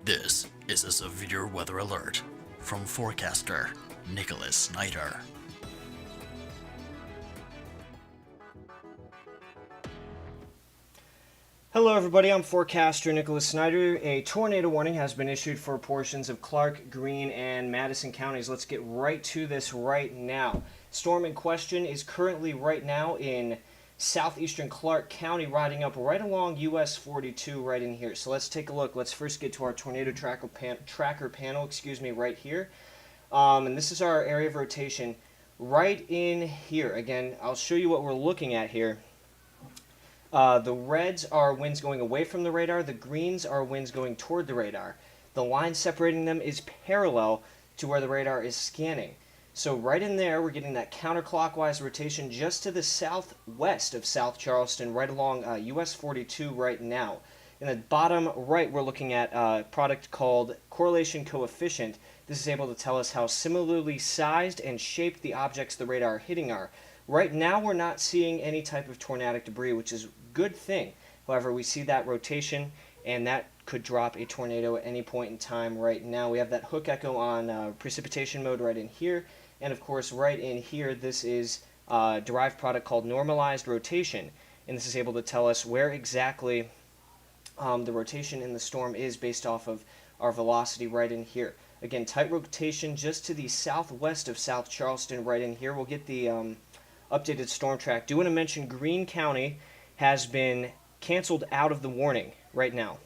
This is a severe weather alert from forecaster Nicholas Snyder. Hello everybody, I'm forecaster Nicholas Snyder. A tornado warning has been issued for portions of Clark, Greene, and Madison counties. Let's get right to this right now. Storm in question is currently right now in southeastern Clark County, riding up right along US 42 right in here. So let's take a look. Let's first get to our tornado tracker panel, right here. And this is our area of rotation right in here. Again, I'll show you what we're looking at here. The reds are winds going away from the radar. The greens are winds going toward the radar. The line separating them is parallel to where the radar is scanning. So right in there, we're getting that counterclockwise rotation just to the southwest of South Charleston, right along US 42 right now. In the bottom right, we're looking at a product called correlation coefficient. This is able to tell us how similarly sized and shaped the objects the radar are hitting are. Right now, we're not seeing any type of tornadic debris, which is a good thing. However, we see that rotation, and that could drop a tornado at any point in time right now. We have that hook echo on precipitation mode right in here. And of course, right in here, this is a derived product called normalized rotation. And this is able to tell us where exactly the rotation in the storm is based off of our velocity right in here. Again, tight rotation just to the southwest of South Charleston right in here. We'll get the updated storm track. Do want to mention Greene County has been canceled out of the warning right now.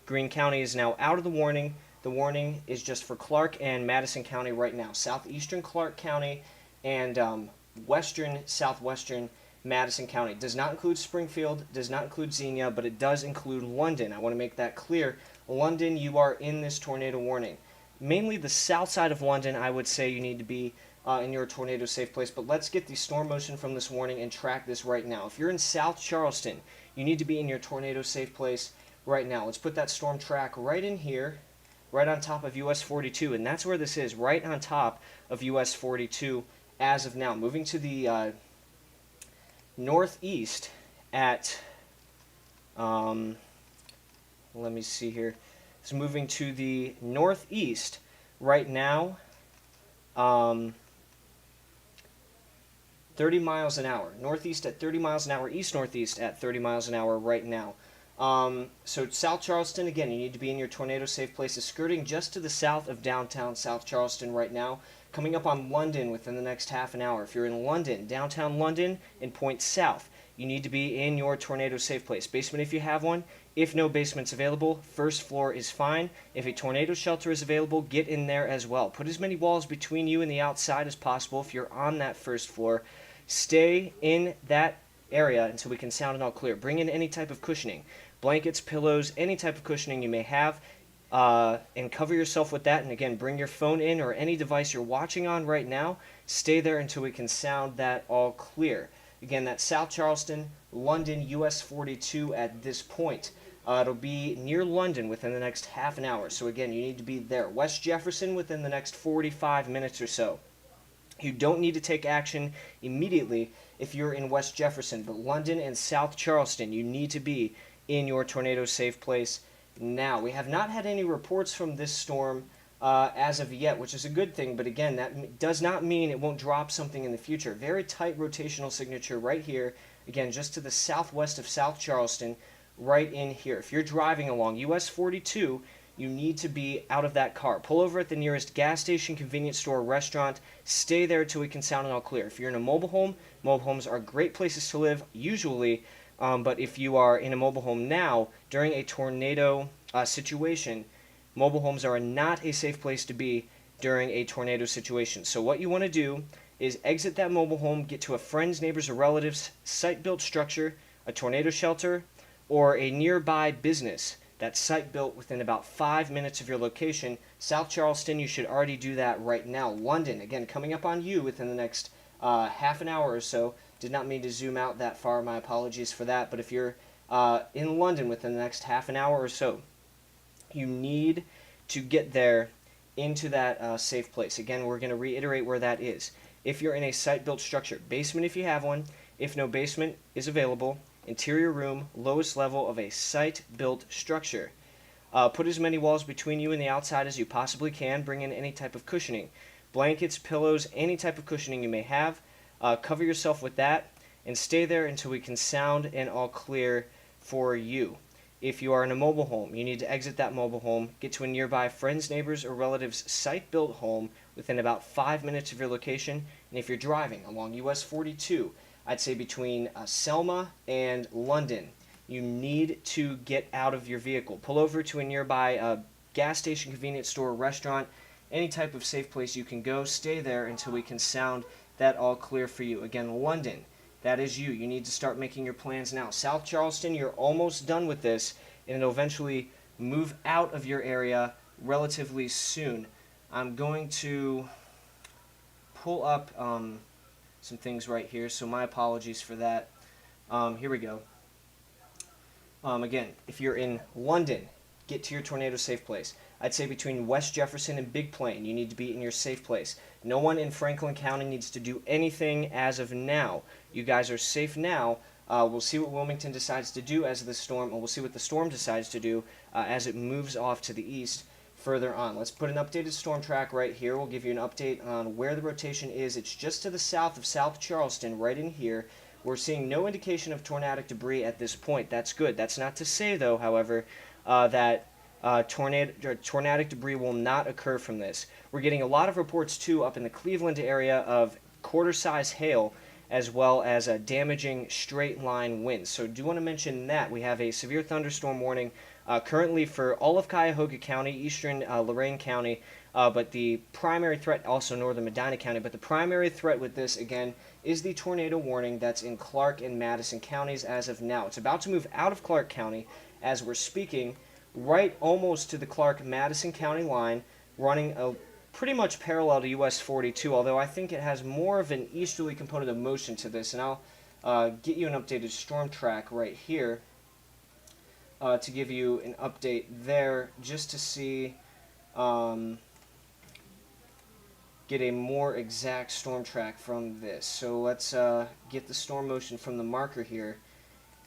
Greene County is now out of the warning. The warning is just for Clark and Madison County right now. Southeastern Clark County and southwestern Madison County. Does not include Springfield, does not include Xenia, but it does include London. I want to make that clear. London, you are in this tornado warning. Mainly the south side of London, I would say you need to be in your tornado safe place. But let's get the storm motion from this warning and track this right now. If you're in South Charleston, you need to be in your tornado safe place right now. Let's put that storm track right in here, right on top of US 42, and that's where this is, right on top of US 42 as of now. Moving to the northeast at, let me see here. It's moving to the northeast right now, 30 miles an hour. Northeast at 30 miles an hour, east-northeast at 30 miles an hour right now. So South Charleston, again, you need to be in your tornado safe places, skirting just to the south of downtown South Charleston right now, coming up on London within the next half an hour. If you're in London, downtown London, and point south, you need to be in your tornado safe place. Basement if you have one. If no basement's available, first floor is fine. If a tornado shelter is available, get in there as well. Put as many walls between you and the outside as possible if you're on that first floor. Stay in that area until we can sound it all clear. Bring in any type of cushioning, blankets, pillows, any type of cushioning you may have, and cover yourself with that. And again, bring your phone in or any device you're watching on right now. Stay there until we can sound that all clear. Again, that's South Charleston, London, US 42 at this point. It'll be near London within the next half an hour. So again, you need to be there. West Jefferson within the next 45 minutes or so. You don't need to take action immediately if you're in West Jefferson, but London and South Charleston, you need to be in your tornado safe place now. We have not had any reports from this storm as of yet, which is a good thing, but again, that does not mean it won't drop something in the future. Very tight rotational signature right here, again, just to the southwest of South Charleston, right in here. If you're driving along US 42, you need to be out of that car. Pull over at the nearest gas station, convenience store, restaurant. Stay there till we can sound it all clear. If you're in a mobile homes are great places to live, usually, but if you are in a mobile home now, during a tornado situation, mobile homes are not a safe place to be during a tornado situation. So what you want to do is exit that mobile home, get to a friend's, neighbor's, or relative's site-built structure, a tornado shelter, or a nearby business that's site-built within about 5 minutes of your location. South Charleston, you should already do that right now. London, again, coming up on you within the next half an hour or so. Did not mean to zoom out that far. My apologies for that. But if you're in London within the next half an hour or so, you need to get there into that safe place. Again, we're going to reiterate where that is. If you're in a site-built structure, basement if you have one. If no basement is available, interior room, lowest level of a site-built structure. Put as many walls between you and the outside as you possibly can. Bring in any type of cushioning. Blankets, pillows, any type of cushioning you may have. Cover yourself with that and stay there until we can sound an all clear for you. If you are in a mobile home, you need to exit that mobile home, get to a nearby friend's, neighbor's, or relative's site-built home within about 5 minutes of your location. And if you're driving along US 42, I'd say between Selma and London, you need to get out of your vehicle. Pull over to a nearby gas station, convenience store, restaurant, any type of safe place you can go. Stay there until we can sound that all clear for you. Again, London, that is you. You need to start making your plans now. South Charleston, you're almost done with this, and it'll eventually move out of your area relatively soon. I'm going to pull up some things right here, so my apologies for that. Here we go. Again, if you're in London, get to your tornado safe place. I'd say between West Jefferson and Big Plain, you need to be in your safe place. No one in Franklin County needs to do anything as of now. You guys are safe now. We'll see what Wilmington decides to do as the storm, and we'll see what the storm decides to do as it moves off to the east further on. Let's put an updated storm track right here. We'll give you an update on where the rotation is. It's just to the south of South Charleston, right in here. We're seeing no indication of tornadic debris at this point. That's good. That's not to say, though, however, that tornadic debris will not occur from this. We're getting a lot of reports, too, up in the Cleveland area of quarter-size hail, as well as damaging straight-line winds. So do want to mention that. We have a severe thunderstorm warning currently for all of Cuyahoga County, eastern Lorain County, but the primary threat, also northern Medina County, but the primary threat with this, again, is the tornado warning that's in Clark and Madison counties as of now. It's about to move out of Clark County as we're speaking, right almost to the Clark-Madison County line, running pretty much parallel to US 42, although I think it has more of an easterly component of motion to this, and I'll get you an updated storm track right here to give you an update there, just to see, get a more exact storm track from this. So let's get the storm motion from the marker here,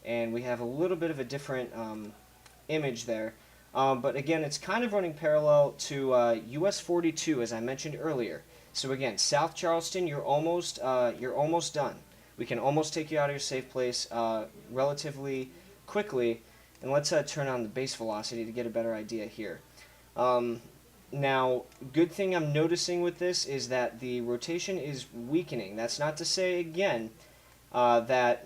and we have a little bit of a different image there. But again, it's kind of running parallel to US 42, as I mentioned earlier. So again, South Charleston, you're almost done. We can almost take you out of your safe place relatively quickly. And let's turn on the base velocity to get a better idea here. Now, good thing I'm noticing with this is that the rotation is weakening. That's not to say, again, that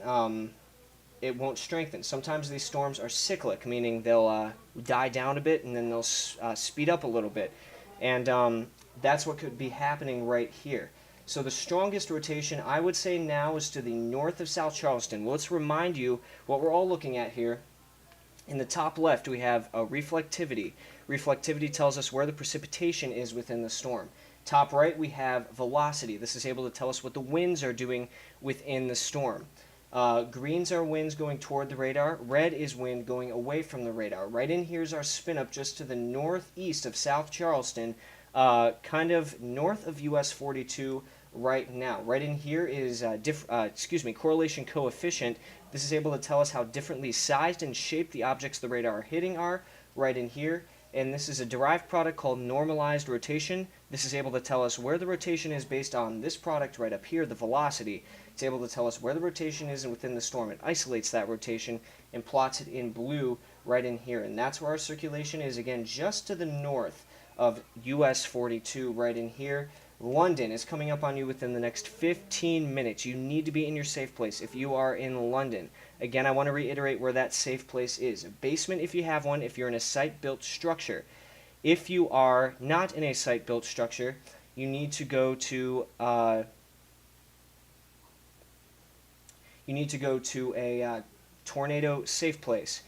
it won't strengthen. Sometimes these storms are cyclic, meaning they'll die down a bit and then they'll speed up a little bit. And that's what could be happening right here. So the strongest rotation, I would say now, is to the north of South Charleston. Well, let's remind you what we're all looking at here. In the top left, we have reflectivity. Reflectivity tells us where the precipitation is within the storm. Top right, we have velocity. This is able to tell us what the winds are doing within the storm. Greens are winds going toward the radar. Red is wind going away from the radar. Right in here is our spin up just to the northeast of South Charleston, kind of north of US 42 right now. Right in here is correlation coefficient. This is able to tell us how differently sized and shaped the objects the radar are hitting are right in here. And this is a derived product called normalized rotation. This is able to tell us where the rotation is based on this product right up here, the velocity. It's able to tell us where the rotation is within the storm. It isolates that rotation and plots it in blue right in here. And that's where our circulation is, again, just to the north of US 42 right in here. London is coming up on you within the next 15 minutes. You need to be in your safe place if you are in London. Again, I want to reiterate where that safe place is. A basement if you have one, if you're in a site-built structure. If you are not in a site-built structure, you need to go to a tornado safe place.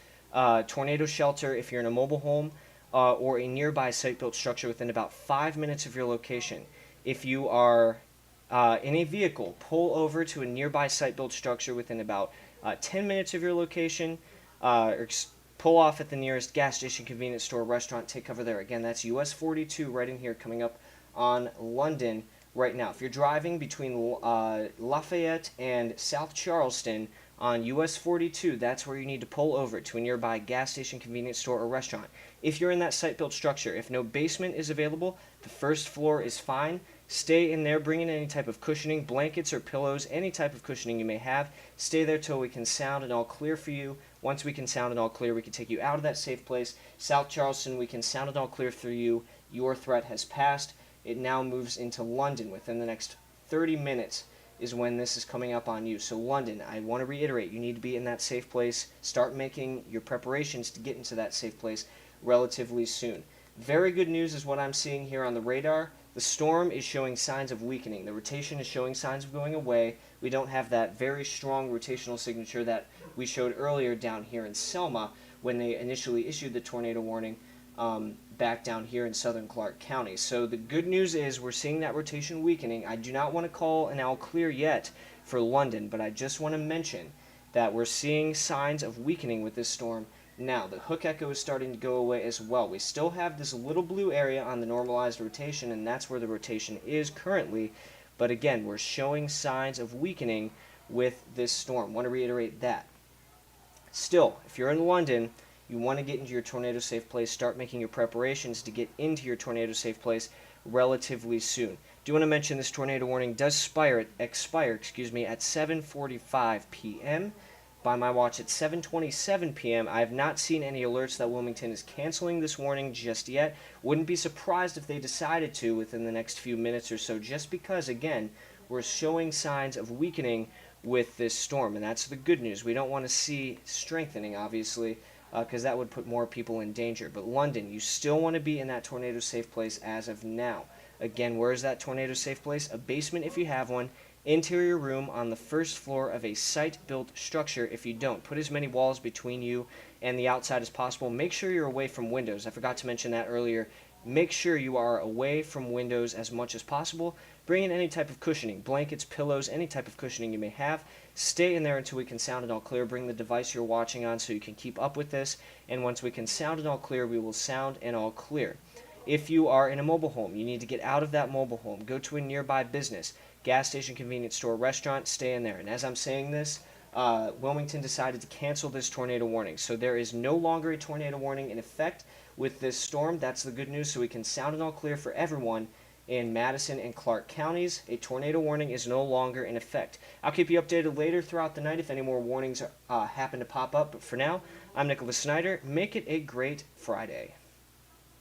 Tornado shelter if you're in a mobile home or a nearby site-built structure within about 5 minutes of your location. If you are in a vehicle, pull over to a nearby site-built structure within about 10 minutes of your location, or pull off at the nearest gas station, convenience store, restaurant, take cover there. Again, that's US 42 right in here coming up on London right now. If you're driving between Lafayette and South Charleston on US 42, that's where you need to pull over to a nearby gas station, convenience store, or restaurant. If you're in that site-built structure, if no basement is available, the first floor is fine. Stay in there, bring in any type of cushioning, blankets or pillows, any type of cushioning you may have. Stay there till we can sound an all clear for you. Once we can sound an all clear, we can take you out of that safe place. South Charleston, we can sound an all clear for you. Your threat has passed. It now moves into London within the next 30 minutes is when this is coming up on you. So London, I want to reiterate, you need to be in that safe place. Start making your preparations to get into that safe place relatively soon. Very good news is what I'm seeing here on the radar. The storm is showing signs of weakening. The rotation is showing signs of going away. We don't have that very strong rotational signature that we showed earlier down here in Selma when they initially issued the tornado warning back down here in southern Clark County. So the good news is we're seeing that rotation weakening. I do not want to call an all clear yet for London, but I just want to mention that we're seeing signs of weakening with this storm. Now, the hook echo is starting to go away as well. We still have this little blue area on the normalized rotation, and that's where the rotation is currently. But again, we're showing signs of weakening with this storm. Want to reiterate that. Still, if you're in London, you want to get into your tornado safe place. Start making your preparations to get into your tornado safe place relatively soon. Do want to mention this tornado warning does expire at 7:45 p.m. By my watch at 7:27 p.m. I have not seen any alerts that Wilmington is canceling this warning just yet. Wouldn't be surprised if they decided to within the next few minutes or so, just because, again, we're showing signs of weakening with this storm, and that's the good news. We don't want to see strengthening, obviously, because that would put more people in danger. But London, you still want to be in that tornado safe place as of now. Again, where is that tornado safe place? A basement if you have one. Interior room on the first floor of a site-built structure if you don't. Put as many walls between you and the outside as possible. Make sure you're away from windows. I forgot to mention that earlier. Make sure you are away from windows as much as possible. Bring in any type of cushioning, blankets, pillows, any type of cushioning you may have. Stay in there until we can sound it all clear. Bring the device you're watching on so you can keep up with this. And once we can sound it all clear, we will sound it all clear. If you are in a mobile home, you need to get out of that mobile home. Go to a nearby business, gas station, convenience store, restaurant, stay in there. And as I'm saying this, Wilmington decided to cancel this tornado warning. So there is no longer a tornado warning in effect with this storm. That's the good news, so we can sound it all clear for everyone in Madison and Clark counties. A tornado warning is no longer in effect. I'll keep you updated later throughout the night if any more warnings happen to pop up. But for now, I'm Nicholas Snyder. Make it a great Friday.